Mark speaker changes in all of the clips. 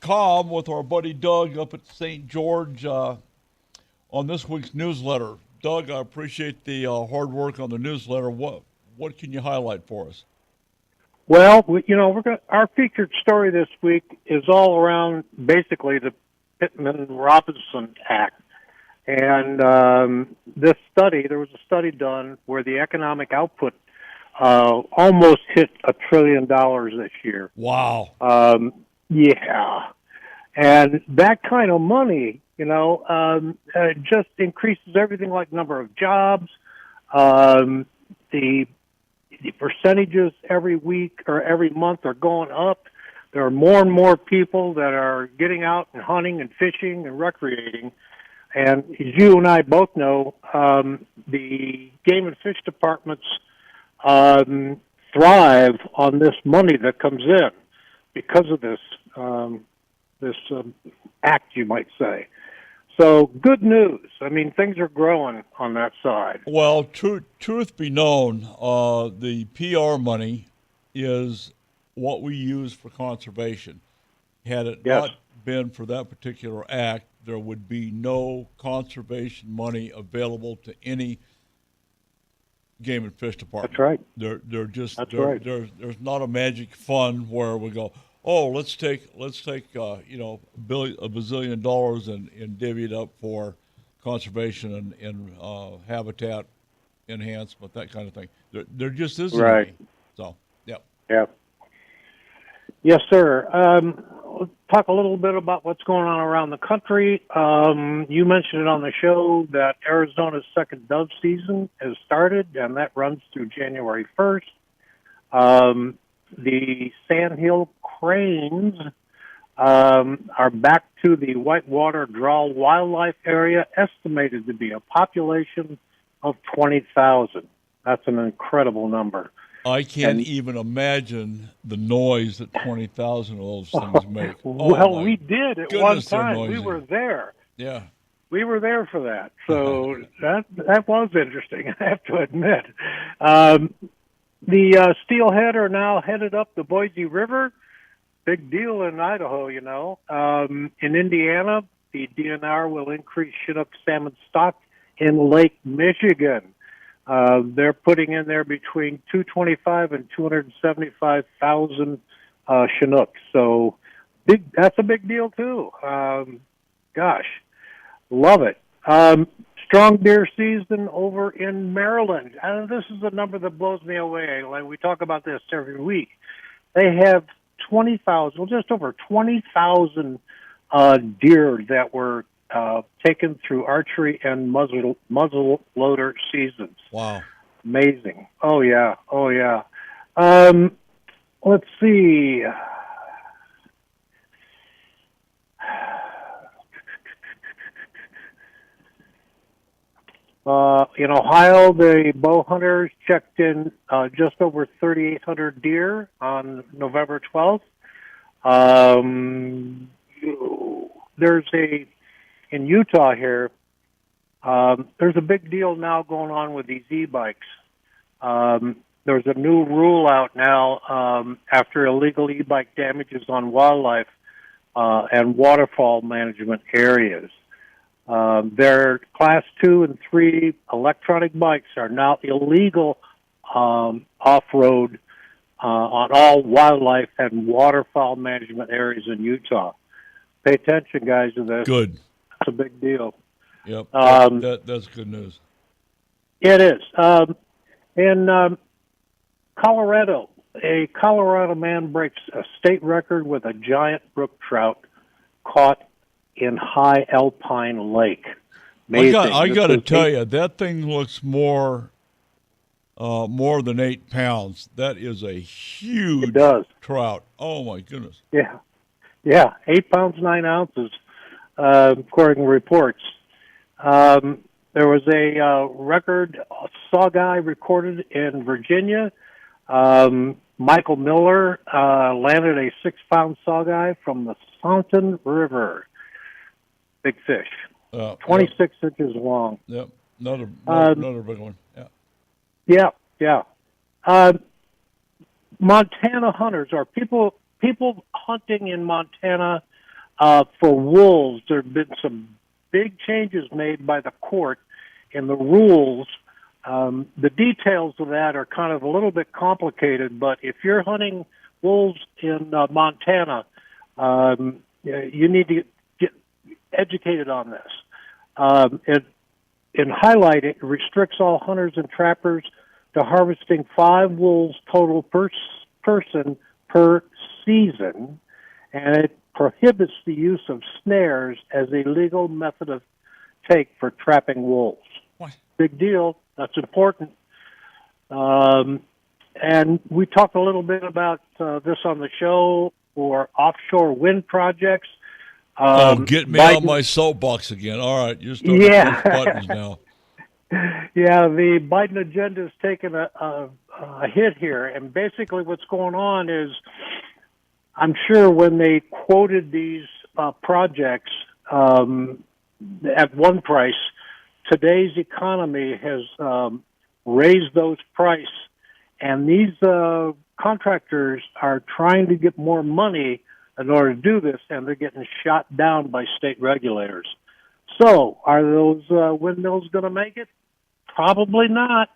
Speaker 1: StreamYard.com with our buddy Doug up at St. George on this week's newsletter. Doug, I appreciate the hard work on the newsletter. What can you highlight for us?
Speaker 2: Well, our featured story this week is all around basically the Pittman-Robertson Act. And there was a study done where the economic output almost hit $1 trillion this year.
Speaker 1: Wow.
Speaker 2: Yeah. And that kind of money, just increases everything like number of jobs, the percentages every week or every month are going up. There are more and more people that are getting out and hunting and fishing and recreating. And as you and I both know, the game and fish departments thrive on this money that comes in because of this act, you might say. So good news. I mean, things are growing on that side.
Speaker 1: Well, truth be known, the PR money is what we use for conservation. Had it not been for that particular act, there would be no conservation money available to any game and fish department.
Speaker 2: That's right.
Speaker 1: There's not a magic fund where we go, oh, let's take $1 bazillion dollars and divvy it up for conservation and habitat enhancement, that kind of thing. There just isn't any. So, yeah.
Speaker 2: Yeah. Yes, sir. Let's talk a little bit about what's going on around the country. You mentioned it on the show that Arizona's second dove season has started, and that runs through January 1st. The sandhill cranes are back to the whitewater draw wildlife area, estimated to be a population of 20,000. That's an incredible number.
Speaker 1: I can't even imagine the noise that 20,000 of those things make.
Speaker 2: Well, we did at one time. We were there.
Speaker 1: Yeah.
Speaker 2: We were there for that. So that was interesting, I have to admit. The steelhead are now headed up the Boise River. Big deal in Idaho, In Indiana, the DNR will increase Chinook salmon stock in Lake Michigan. They're putting in there between 225 and 275,000 Chinooks. So that's a big deal too. Gosh, love it. Strong deer season over in Maryland. This is a number that blows me away. Like we talk about this every week. They have 20,000, just over 20,000 deer that were taken through archery and muzzle loader seasons.
Speaker 1: Wow.
Speaker 2: Amazing. Oh, yeah. Let's see. In Ohio, the bow hunters checked in just over 3,800 deer on November 12th. In Utah here, there's a big deal now going on with these e-bikes. There's a new rule out now after illegal e-bike damages on wildlife and waterfall management areas. Their Class 2 and 3 electronic bikes are now illegal off-road on all wildlife and waterfowl management areas in Utah. Pay attention, guys, to this.
Speaker 1: Good.
Speaker 2: It's a big deal.
Speaker 1: Yep, that's good news.
Speaker 2: It is. In Colorado, a Colorado man breaks a state record with a giant brook trout caught in high alpine lake. Amazing.
Speaker 1: I got to tell you, that thing looks more than 8 pounds. That is a huge trout. Oh my goodness.
Speaker 2: Yeah, 8 pounds 9 ounces, according to reports. There was a record sawguy recorded in Virginia. Michael Miller landed a 6-pound sawguy from the Fountain River. Big fish, 26 inches long.
Speaker 1: Yep, another big one.
Speaker 2: Yeah. Montana hunters are people hunting in Montana for wolves, there have been some big changes made by the court in the rules. The details of that are kind of a little bit complicated, but if you're hunting wolves in Montana, you need to get educated on this. In highlight, it restricts all hunters and trappers to harvesting 5 wolves total per person per season, and it prohibits the use of snares as a legal method of take for trapping wolves.
Speaker 1: What?
Speaker 2: Big deal. That's important. And we talked a little bit about this on the show for offshore wind projects.
Speaker 1: Get me on my soapbox again. All right, you're starting to push buttons now.
Speaker 2: Yeah, the Biden agenda has taken a hit here, and basically what's going on is, I'm sure when they quoted these projects at one price, today's economy has raised those prices, and these contractors are trying to get more money in order to do this, and they're getting shot down by state regulators. So, are those windmills going to make it? Probably not,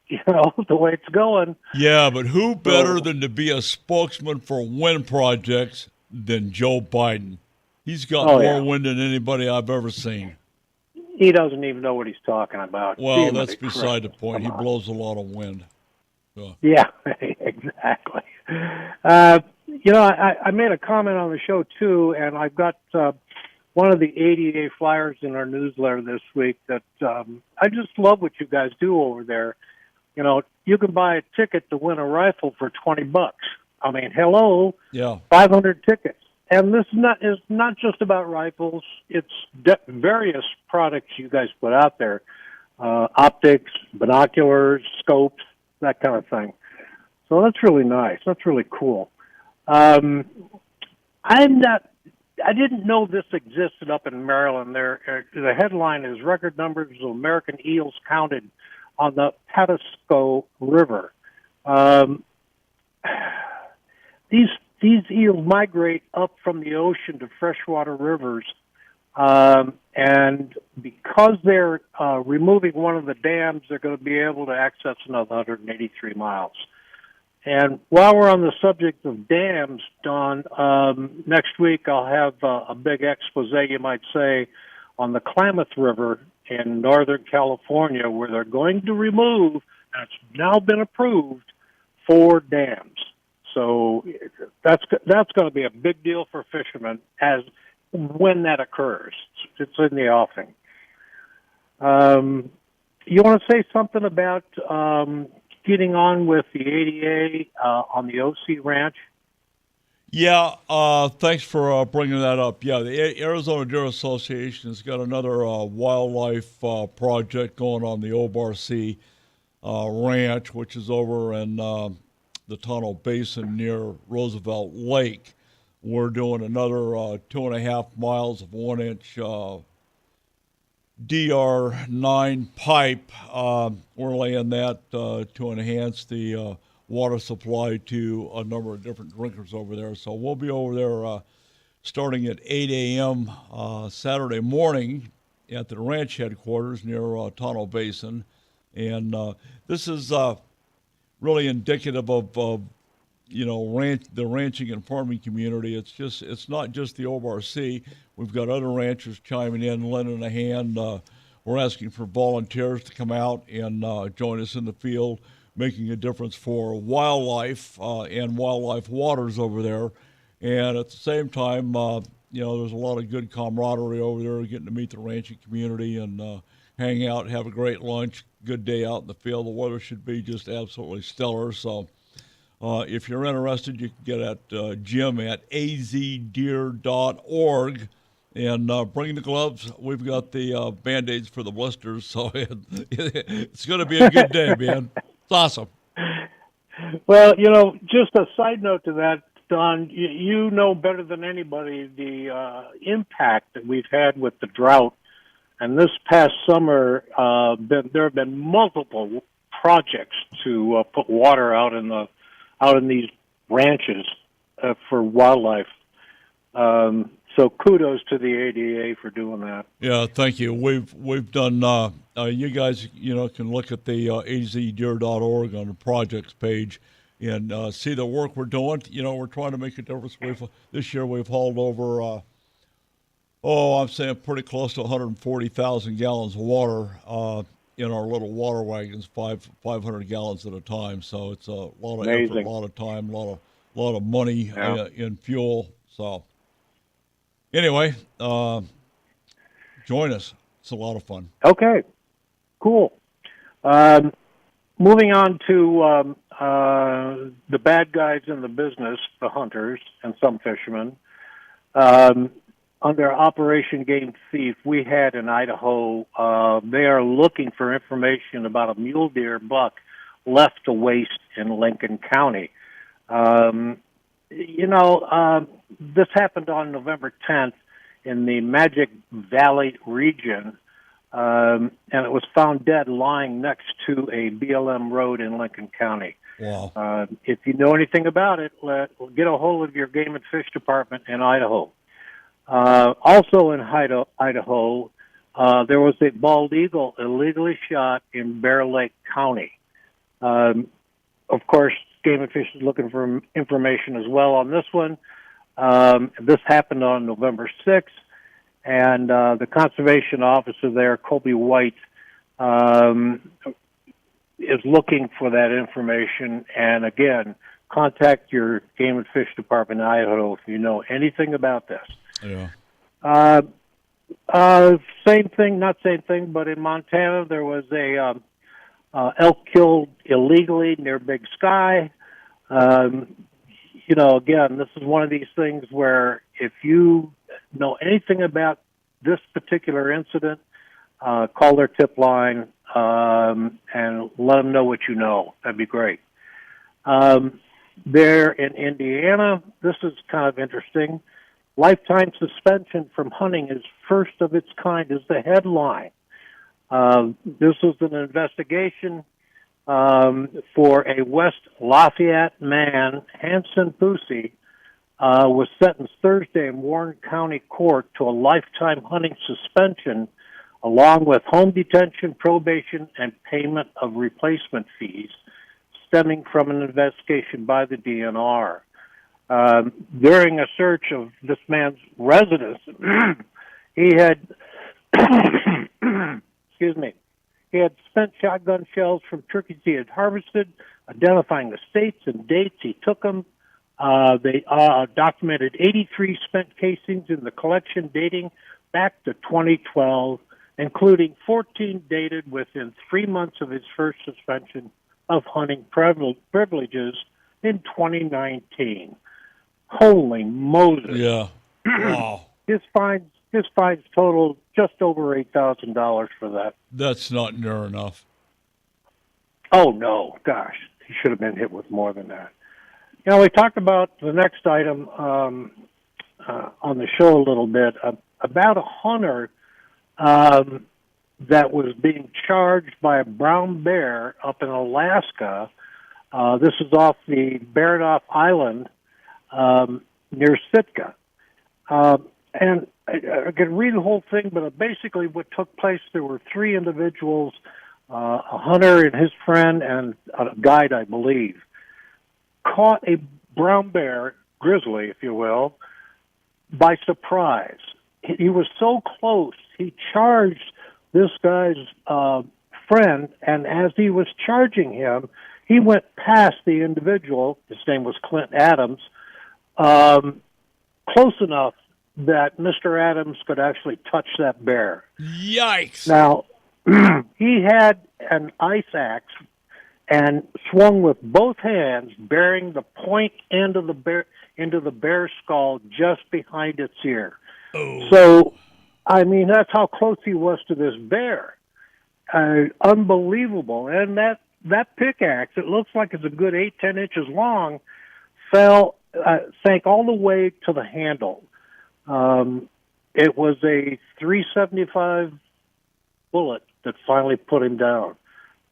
Speaker 2: the way it's going.
Speaker 1: Yeah, but who better than to be a spokesman for wind projects than Joe Biden? He's got more wind than anybody I've ever seen.
Speaker 2: He doesn't even know what he's talking about.
Speaker 1: Well, that's beside the point. He blows a lot of wind. So.
Speaker 2: Yeah, exactly. I made a comment on the show, too, and I've got one of the ADA flyers in our newsletter this week that I just love what you guys do over there. You can buy a ticket to win a rifle for $20. I mean, hello, 500 tickets. And this is not just about rifles. It's various products you guys put out there, optics, binoculars, scopes, that kind of thing. So that's really nice. That's really cool. I didn't know this existed up in Maryland. The headline is "Record Numbers of American Eels Counted on the Patapsco River." These eels migrate up from the ocean to freshwater rivers, and because they're removing one of the dams, they're going to be able to access another 183 miles. And while we're on the subject of dams, Don, next week I'll have a big expose, you might say, on the Klamath River in Northern California, where they're going to remove, and it's now been approved, 4 dams. So that's going to be a big deal for fishermen when that occurs. It's in the offing. You want to say something about getting on with the ADA on the OC Ranch?
Speaker 1: Yeah, thanks for bringing that up. Yeah, the Arizona Deer Association has got another wildlife project going on the Obarcee Ranch, which is over in the Tunnel Basin near Roosevelt Lake. We're doing another 2.5 miles of 1-inch DR9 pipe. We're laying that to enhance the water supply to a number of different drinkers over there. So we'll be over there starting at 8 a.m. Saturday morning at the ranch headquarters near Tunnel Basin. And this is really indicative of the ranching and farming community. It's not just the Obarcee. We've got other ranchers chiming in, lending a hand. We're asking for volunteers to come out and join us in the field, making a difference for wildlife and wildlife waters over there. And at the same time, there's a lot of good camaraderie over there, getting to meet the ranching community and hang out, have a great lunch, good day out in the field. The weather should be just absolutely stellar. So if you're interested, you can get at Jim at azdeer.org and bring the gloves. We've got the Band-Aids for the blisters, so it's going to be a good day, man. It's awesome.
Speaker 2: Well, just a side note to that, Don, you know better than anybody the impact that we've had with the drought. And this past summer, there have been multiple projects to put water out in these ranches for wildlife. So kudos to the ADA for doing that.
Speaker 1: Yeah, thank you. We've done. You guys, can look at the azdeer.org on the projects page and see the work we're doing. We're trying to make a difference. This year we've hauled over. I'm saying pretty close to 140,000 gallons of water in our little water wagons, 500 gallons at a time. So it's a lot of
Speaker 2: Amazing.
Speaker 1: effort, a lot of time, a lot of money in fuel. So anyway, join us. It's a lot of fun.
Speaker 2: Okay, cool. Moving on to the bad guys in the business, the hunters and some fishermen. Under Operation Game Thief, we had in Idaho, they are looking for information about a mule deer buck left to waste in Lincoln County. This happened on November 10th in the Magic Valley region, and it was found dead lying next to a BLM road in Lincoln County.
Speaker 1: Wow.
Speaker 2: If you know anything about it, get a hold of your Game and Fish Department in Idaho. Also in Idaho, there was a bald eagle illegally shot in Bear Lake County. Of course, Game and Fish is looking for information as well on this one. This happened on November 6th, and the conservation officer there, Colby White, is looking for that information. And again, contact your Game and Fish Department in Idaho if you know anything about this.
Speaker 1: Yeah.
Speaker 2: Same thing, not same thing, but in Montana there was a elk killed illegally near Big Sky. Again, this is one of these things where if you know anything about this particular incident, call their tip line and let them know what you know. That'd be great. There in Indiana, this is kind of interesting. Lifetime suspension from hunting is first of its kind is the headline. This was an investigation for a West Lafayette man, Hanson Pussy, was sentenced Thursday in Warren County Court to a lifetime hunting suspension along with home detention, probation, and payment of replacement fees stemming from an investigation by the DNR. During a search of this man's residence, he had, he had spent shotgun shells from turkeys he had harvested, identifying the states and dates he took them. They documented 83 spent casings in the collection dating back to 2012, including 14 dated within 3 months of his first suspension of hunting privileges in 2019. Holy Moses!
Speaker 1: Yeah. Wow.
Speaker 2: His fines totaled just over $8,000 for that.
Speaker 1: That's not near enough.
Speaker 2: Oh no, gosh, he should have been hit with more than that. We talked about the next item on the show a little bit about a hunter that was being charged by a brown bear up in Alaska. This is off the Baranof Island near Sitka. And I can read the whole thing, but basically what took place, there were 3 individuals, a hunter and his friend and a guide, I believe, caught a brown bear, grizzly, if you will, by surprise. He was so close, he charged this guy's friend, and as he was charging him, he went past the individual, his name was Clint Adams, close enough that Mr. Adams could actually touch that bear.
Speaker 1: Yikes!
Speaker 2: Now, he had an ice axe and swung with both hands, bearing the point end of the bear into the bear's skull just behind its ear.
Speaker 1: Oh.
Speaker 2: So, that's how close he was to this bear. Unbelievable. And that pickaxe, it looks like it's a good 8-10 inches long, sank all the way to the handle. It was a .375 bullet that finally put him down.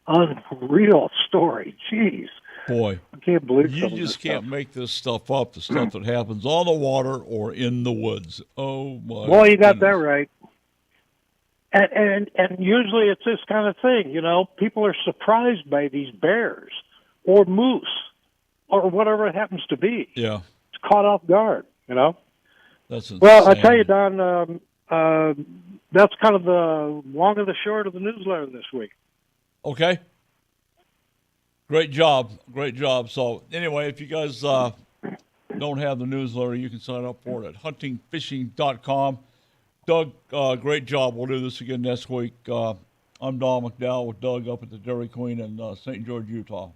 Speaker 2: Unreal story. Jeez.
Speaker 1: Boy,
Speaker 2: I can't believe
Speaker 1: you
Speaker 2: some of this
Speaker 1: just can't
Speaker 2: stuff.
Speaker 1: make this stuff up, the stuff that happens on the water or in the woods. Oh, my
Speaker 2: Well, you got that
Speaker 1: goodness.
Speaker 2: right. And usually it's this kind of thing, you know. People are surprised by these bears or moose or whatever it happens to be.
Speaker 1: Yeah,
Speaker 2: It's caught off guard, you know.
Speaker 1: that's insane.
Speaker 2: Well, I tell you, Don, that's kind of the long and the short of the newsletter this week.
Speaker 1: Okay. Great job. Great job. So, anyway, if you guys don't have the newsletter, you can sign up for it at huntingfishing.com. Doug, great job. We'll do this again next week. I'm Don McDowell with Doug up at the Dairy Queen in St. George, Utah.